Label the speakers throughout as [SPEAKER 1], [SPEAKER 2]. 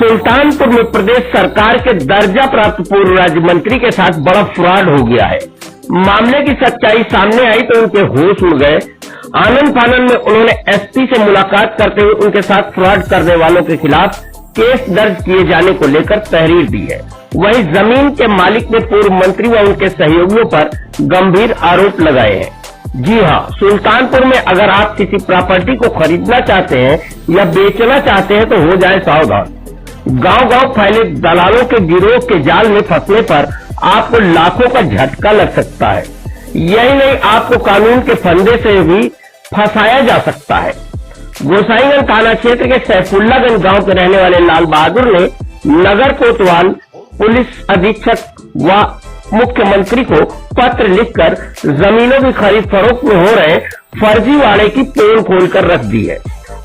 [SPEAKER 1] सुल्तानपुर में प्रदेश सरकार के दर्जा प्राप्त पूर्व राज्य मंत्री के साथ बड़ा फ्रॉड हो गया है। मामले की सच्चाई सामने आई तो उनके होश उड़ गए। आनंद फानंद में उन्होंने एसपी से मुलाकात करते हुए उनके साथ फ्रॉड करने वालों के खिलाफ केस दर्ज किए जाने को लेकर तहरीर दी है। वहीं जमीन के मालिक ने पूर्व मंत्री व उनके सहयोगियों पर गंभीर आरोप लगाए हैं। जी हां, सुल्तानपुर में अगर आप किसी प्रॉपर्टी को खरीदना चाहते हैं या बेचना चाहते हैं तो हो जाए सावधान। गांव-गांव फैले दलालों के गिरोह के जाल में फंसने पर आपको लाखों का झटका लग सकता है। यही नहीं, आपको कानून के फंदे से भी फंसाया जा सकता है। गोसाईगंज थाना क्षेत्र के सैफुल्लागंज गांव के रहने वाले लाल बहादुर ने नगर कोतवाल पुलिस अधीक्षक व मुख्यमंत्री को पत्र लिखकर जमीनों की खरीद फरोख्त में हो रहे फर्जीवाड़े की पोल खोलकर रख दी है।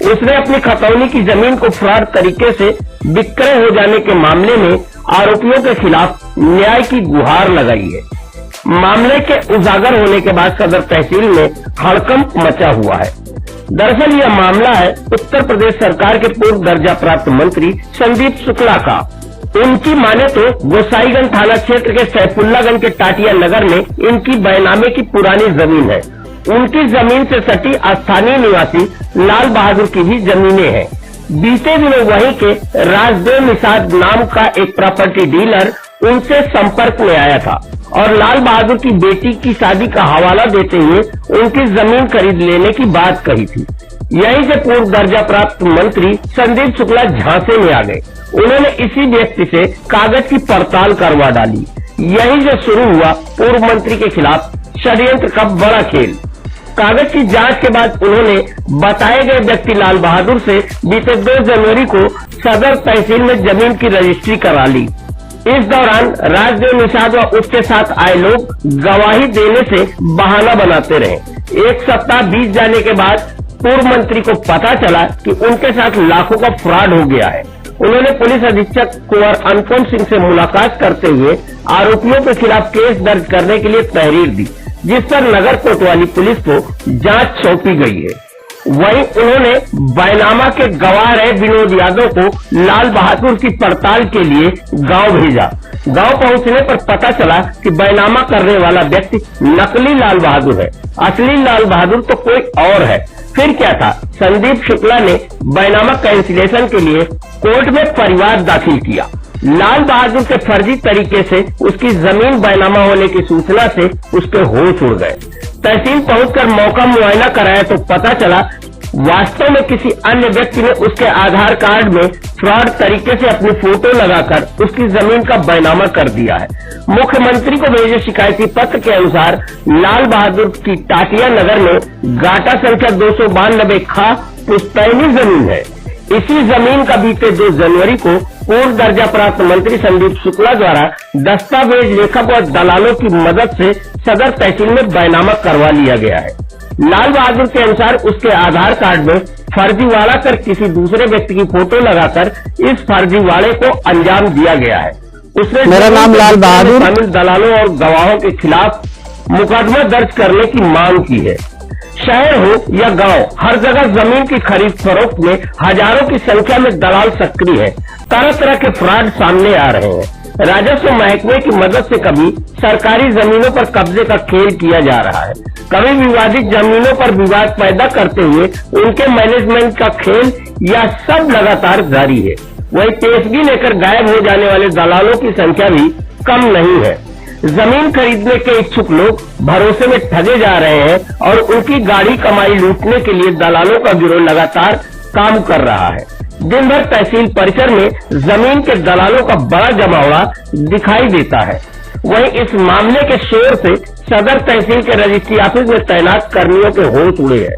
[SPEAKER 1] उसने अपनी खतौनी की जमीन को फ्रॉड तरीके से विक्रय हो जाने के मामले में आरोपियों के खिलाफ न्याय की गुहार लगाई है। मामले के उजागर होने के बाद सदर तहसील में हड़कंप मचा हुआ है। दरअसल यह मामला है उत्तर प्रदेश सरकार के पूर्व दर्जा प्राप्त मंत्री संदीप शुक्ला का। उनकी माने तो गोसाईगंज थाना क्षेत्र के सैफुल्लागंज के टाटिया नगर में इनकी बैनामे की पुरानी जमीन है। उनकी जमीन से सटी स्थानीय निवासी लाल बहादुर की भी जमीनें हैं। बीते दिनों वहीं के राजदेव निषाद नाम का एक प्रॉपर्टी डीलर उनसे संपर्क में आया था और लाल बहादुर की बेटी की शादी का हवाला देते हुए उनकी जमीन खरीद लेने की बात कही थी। यहीं से पूर्व दर्जा प्राप्त मंत्री संदीप शुक्ला झांसे में आ गए। उन्होंने इसी व्यक्ति से कागज की पड़ताल करवा डाली। यहीं से शुरू हुआ पूर्व मंत्री के खिलाफ षड्यंत्र का बड़ा खेल। कागज की जांच के बाद उन्होंने बताए गए व्यक्ति लाल बहादुर से बीते 2 जनवरी को सदर तहसील में जमीन की रजिस्ट्री करा ली। इस दौरान राजदेव निषाद व उसके साथ आए लोग गवाही देने से बहाना बनाते रहे। एक सप्ताह बीत जाने के बाद पूर्व मंत्री को पता चला कि उनके साथ लाखों का फ्रॉड हो गया है। उन्होंने पुलिस अधीक्षक कुंवर अनुपम सिंह से मुलाकात करते हुए आरोपियों के खिलाफ केस दर्ज करने के लिए तहरीर दी, जिस पर नगर कोतवाली पुलिस को जांच सौंपी गई है। वहीं उन्होंने बैनामा के गवाह रहे विनोद यादव को लाल बहादुर की पड़ताल के लिए गांव भेजा। गांव पहुंचने पर पता चला कि बैनामा करने वाला व्यक्ति नकली लाल बहादुर है, असली लाल बहादुर तो कोई और है। फिर क्या था, संदीप शुक्ला ने बैनामा कैंसिलेशन के लिए कोर्ट में परिवाद दाखिल किया। लाल बहादुर के फर्जी तरीके से उसकी जमीन बैनामा होने की सूचना से उसके होश उड़ गए। तहसील पहुंचकर मौका मुआयना कराया तो पता चला वास्तव में किसी अन्य व्यक्ति ने उसके आधार कार्ड में फ्रॉड तरीके से अपनी फोटो लगाकर उसकी जमीन का बैनामा कर दिया है। मुख्यमंत्री को भेजे शिकायती पत्र के अनुसार लाल बहादुर की टाटिया नगर में गाटा संख्या 292 खा पुश्तैनी जमीन है। इसी जमीन का बीते 2 जनवरी को पूर्व दर्जा प्राप्त मंत्री संदीप शुक्ला द्वारा दस्तावेज लेखक और दलालों की मदद से सदर तहसील में बैनामा करवा लिया गया है। लाल बहादुर के अनुसार उसके आधार कार्ड में फर्जीवाड़ा कर किसी दूसरे व्यक्ति की फोटो लगाकर इस फर्जीवाड़े को अंजाम दिया गया है। उसने
[SPEAKER 2] मेरा नाम लाल बहादुर
[SPEAKER 1] शामिल दलालों और गवाहों के खिलाफ मुकदमा दर्ज करने की मांग की है। शहर हो या गांव, हर जगह जमीन की खरीद फरोख्त में हजारों की संख्या में दलाल सक्रिय है। तरह तरह के फ्रॉड सामने आ रहे हैं। राजस्व महकमे की मदद से कभी सरकारी जमीनों पर कब्जे का खेल किया जा रहा है, कभी विवादित जमीनों पर विवाद पैदा करते हुए उनके मैनेजमेंट का खेल, या सब लगातार जारी है। वही पेशगी लेकर गायब हो जाने वाले दलालों की संख्या भी कम नहीं है। जमीन खरीदने के इच्छुक लोग भरोसे में ठगे जा रहे हैं और उनकी गाड़ी कमाई लूटने के लिए दलालों का गिरोह लगातार काम कर रहा है। दिन भर तहसील परिसर में जमीन के दलालों का बड़ा जमावड़ा दिखाई देता है। वहीं इस मामले के शोर से सदर तहसील के रजिस्ट्री ऑफिस में तैनात कर्मियों के होश उड़े हैं।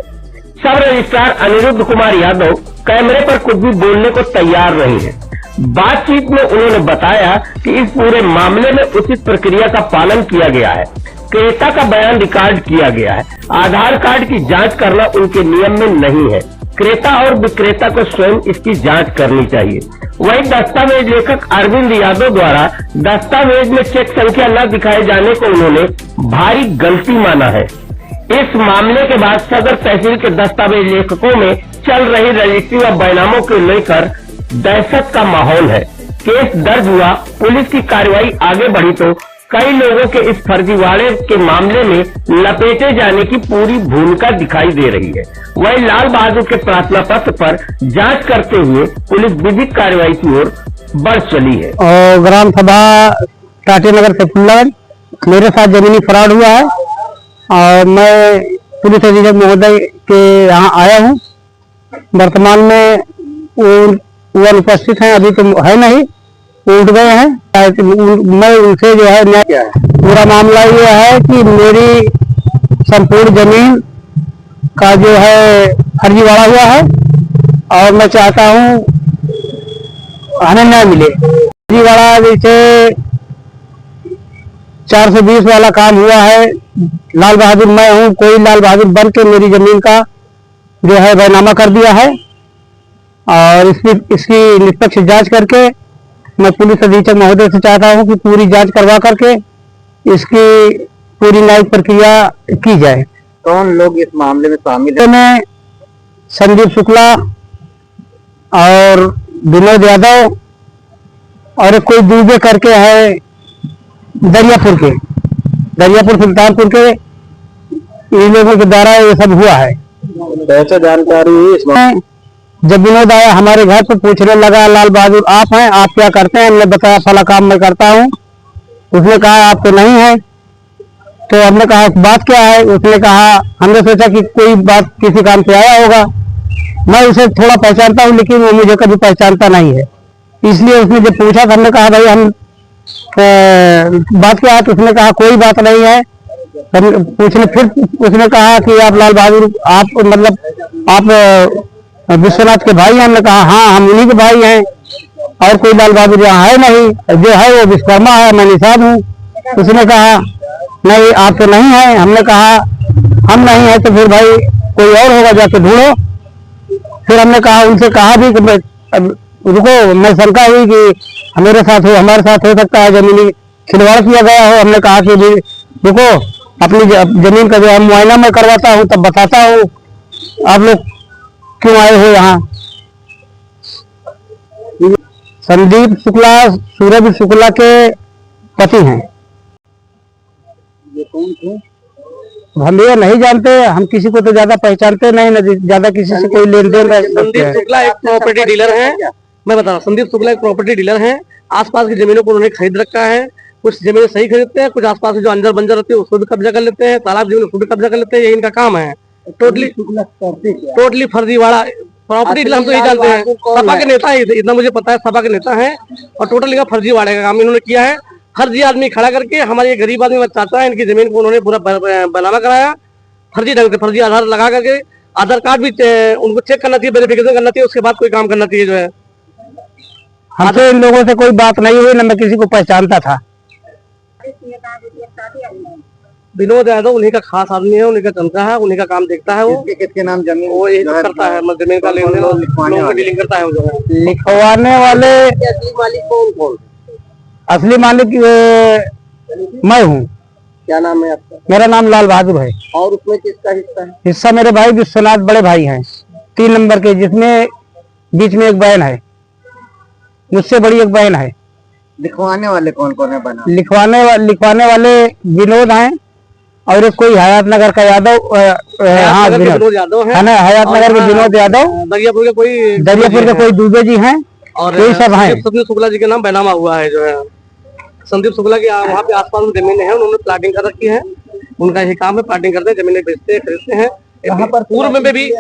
[SPEAKER 1] सब रजिस्ट्रार अनिरुद्ध कुमार यादव कैमरे पर कुछ भी बोलने को तैयार नहीं है। बातचीत में उन्होंने बताया कि इस पूरे मामले में उचित प्रक्रिया का पालन किया गया है। क्रेता का बयान रिकॉर्ड किया गया है। आधार कार्ड की जांच करना उनके नियम में नहीं है। क्रेता और विक्रेता को स्वयं इसकी जांच करनी चाहिए। वहीं दस्तावेज लेखक अरविंद यादव द्वारा दस्तावेज में चेक संख्या न दिखाए जाने को उन्होंने भारी गलती माना है। इस मामले के बाद सदर तहसील के दस्तावेज लेखकों में चल रही रजिस्ट्री व बैनामों को लेकर दहशत का माहौल है। केस दर्ज हुआ, पुलिस की कार्रवाई आगे बढ़ी तो कई लोगों के इस फर्जीवाड़े के मामले में लपेटे जाने की पूरी भूमिका दिखाई दे रही है। वहीं लाल बहादुर के प्रार्थना पत्र पर जांच करते हुए पुलिस विधिक कार्रवाई की ओर बढ़ चली है।
[SPEAKER 2] और ग्राम सभा टाटीनगर सैफुल्लागंज मेरे साथ जमीनी फ्रॉड हुआ है और मैं पुलिस अधीक्षक महोदय के यहाँ आया हूँ। वर्तमान में वो अनुपस्थित हैं, अभी तो है नहीं, उठ गए हैं। मैं उनसे जो है पूरा मामला ये है कि मेरी संपूर्ण जमीन का जो है फर्जीवाड़ा हुआ है और मैं चाहता हूँ हमें न्याय मिले। फर्जीवाड़ा जैसे 420 वाला काम हुआ है, लाल बहादुर मैं हूँ, कोई लाल बहादुर बन के मेरी जमीन का जो है बैनामा कर दिया है और इसकी निष्पक्ष जांच करके मैं पुलिस अधीक्षक महोदय से चाहता हूं कि पूरी जांच करवा करके इसकी पूरी न्यायिक प्रक्रिया की जाए।
[SPEAKER 3] कौन लोग इस मामले में शामिल हैं?
[SPEAKER 2] मैं संदीप शुक्ला और विनोद यादव और कोई दूबे करके है दरियापुर सुल्तानपुर के, इन लोगों के द्वारा ये सब हुआ है।
[SPEAKER 3] कैसे जानकारी हुई इसमें?
[SPEAKER 2] जब विनोद आया हमारे घर तो पूछने लगा, लाल बहादुर आप हैं, आप क्या करते हैं? हमने बताया फला काम मैं करता हूँ। उसने कहा आप तो नहीं है। तो हमने कहा बात क्या है? उसने कहा, हमने सोचा कि कोई बात किसी काम से आया होगा। मैं उसे थोड़ा पहचानता हूँ लेकिन वो मुझे कभी पहचानता नहीं है, इसलिए उसने जब पूछा तो हमने कहा भाई हम बात क्या है? तो उसने कहा कोई बात नहीं है। पूछने फिर उसने कहा कि आप लाल बहादुर आप मतलब आप विश्वनाथ के भाई हैं? हमने कहा हाँ हम उन्हीं के भाई हैं और कोई लाल बहादुर यहाँ है नहीं, जो है वो विश्वकर्मा है, मैं निषाद हूँ। उसने कहा नहीं आप तो नहीं है। हमने कहा हम नहीं है तो फिर भाई कोई और होगा, जाके ढूंढो। फिर हमने कहा उनसे कहा भी कि रुको, मैं शंका हुई कि मेरे साथ हो हमारे साथ हो सकता है जमीनी खिलवाड़ किया गया हो। हमने कहा कि रुको अपनी जमीन का जो है मुआयना मैं करवाता हूँ तब बताता हूँ, आप लोग क्यों आए हो यहाँ। संदीप शुक्ला सूरज शुक्ला के पति हैं।
[SPEAKER 3] ये कौन थे?
[SPEAKER 2] हम ये नहीं जानते, हम किसी को तो ज्यादा पहचानते नहीं, न ज्यादा किसी से कोई लेन देन।
[SPEAKER 4] संदीप शुक्ला एक प्रॉपर्टी डीलर है, मैं बता रहा हूँ। संदीप शुक्ला एक प्रॉपर्टी डीलर है। आसपास की जमीनों को उन्होंने खरीद रखा है। कुछ जमीनें सही खरीदते हैं, कुछ आसपास जो अंजर बंजर रहती है उसको भी कब्जा कर लेते हैं, तालाब जमीन उसको भी कब्जा कर लेते हैं। ये इनका काम है। टोटली फर्जीवाड़ा प्रॉपर्टी डीलर। हम तो ये जानते हैं सपा के नेता है, इतना मुझे पता है, सपा के नेता है और टोटली का फर्जीवाड़े का काम इन्होंने किया है। फर्जी आदमी खड़ा करके हमारे ये गरीब आदमी चाहता है, इनकी जमीन को उन्होंने पूरा बनाना कराया फर्जी ढंग से, फर्जी आधार लगा करके। आधार कार्ड भी उनको चेक करना चाहिए, वेरिफिकेशन करना चाहिए, उसके बाद कोई काम करना चाहिए जो है।
[SPEAKER 2] हमसे इन लोगों से कोई बात नहीं हुई, न मैं किसी को पहचानता था।
[SPEAKER 4] विनोद यादव उन्हीं का खास आदमी है, उन्हीं का चमचा है, उन्हीं का काम देखता है। वो
[SPEAKER 3] किसके नाम जमीन
[SPEAKER 4] वो ये करता है, जमीन का लेन देन डीलिंग करता है।
[SPEAKER 2] लिखवाने वाले
[SPEAKER 4] असली मालिक कौन?
[SPEAKER 2] असली मालिक मैं हूँ।
[SPEAKER 4] क्या नाम है आपका?
[SPEAKER 2] मेरा नाम लाल बहादुर है।
[SPEAKER 4] और उसमें किसका हिस्सा है?
[SPEAKER 2] हिस्सा मेरे भाई विश्वनाथ बड़े भाई हैं, 3 नंबर के, जिसमें बीच में एक बहन है, मुझसे बड़ी एक बहन है।
[SPEAKER 3] लिखवाने वाले कौन कौन है? बना
[SPEAKER 2] लिखवाने वाले विनोद हैं और एक कोई हयात नगर का यादव, हाँ
[SPEAKER 4] विनोद यादव है
[SPEAKER 2] ना, हयात नगर के विनोद यादव,
[SPEAKER 4] दरियापुर के कोई
[SPEAKER 2] दूबे जी हैं
[SPEAKER 4] और
[SPEAKER 2] ये सब हैं।
[SPEAKER 4] संदीप शुक्ला जी के नाम बैनामा हुआ है जो है। संदीप शुक्ला की वहाँ पे आसपास में जमीन है, उन्होंने प्लाटिंग कर रखी है। उनका यही काम है, प्लाटिंग करते हैं, जमीनें बेचते हैं, खरीदते हैं। यहाँ पर पूर्व में भी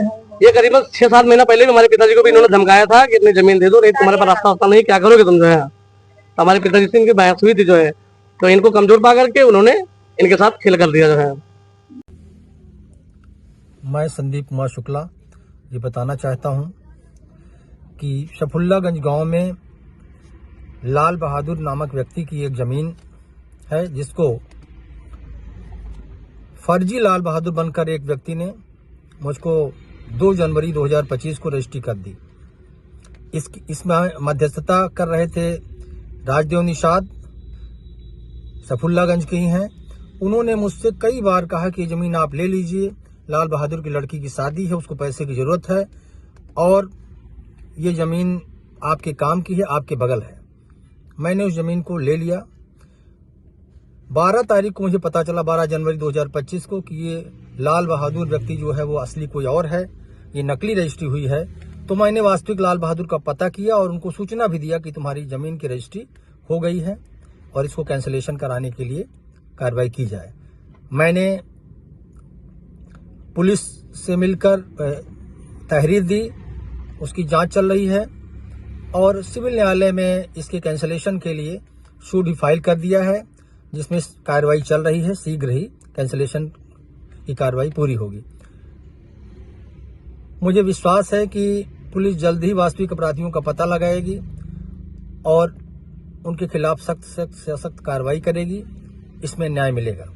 [SPEAKER 4] ये करीबन 6-7 महीना पहले भी हमारे पिताजी को भी इन्होंने धमकाया था कि इतनी जमीन दे दो, नहीं तुम्हारे पास रास्ता नहीं, क्या करोगे तुम जो है। तो हमारे पिताजी से इनकी बहस हुई थी जो है, तो इनको कमजोर पा करके उन्होंने इनके साथ खेल कर दिया जो है।
[SPEAKER 5] मैं संदीप कुमार शुक्ला ये बताना चाहता हूं कि सैफुल्लागंज गांव में लाल बहादुर नामक व्यक्ति की एक जमीन है, जिसको फर्जी लाल बहादुर बनकर एक व्यक्ति ने मुझको 2 जनवरी 2025 को रजिस्ट्री कर दी। इसमें मध्यस्थता कर रहे थे राजदेव निषाद, सैफुल्लागंज के ही हैं। उन्होंने मुझसे कई बार कहा कि जमीन आप ले लीजिए, लाल बहादुर की लड़की की शादी है, उसको पैसे की जरूरत है और ये जमीन आपके काम की है, आपके बगल है। मैंने उस जमीन को ले लिया। 12 तारीख को मुझे पता चला, 12 जनवरी 2025 को, कि ये लाल बहादुर व्यक्ति जो है वो असली कोई और है, ये नकली रजिस्ट्री हुई है। तो मैंने वास्तविक लाल बहादुर का पता किया और उनको सूचना भी दिया कि तुम्हारी जमीन की रजिस्ट्री हो गई है और इसको कैंसिलेशन कराने के लिए कार्रवाई की जाए। मैंने पुलिस से मिलकर तहरीर दी, उसकी जांच चल रही है और सिविल न्यायालय में इसके कैंसिलेशन के लिए शूट भी फाइल कर दिया है, जिसमें कार्रवाई चल रही है। शीघ्र ही कैंसिलेशन की कार्रवाई पूरी होगी। मुझे विश्वास है कि पुलिस जल्द ही वास्तविक अपराधियों का पता लगाएगी और उनके खिलाफ सख्त से सख्त कार्रवाई करेगी। इसमें न्याय मिलेगा।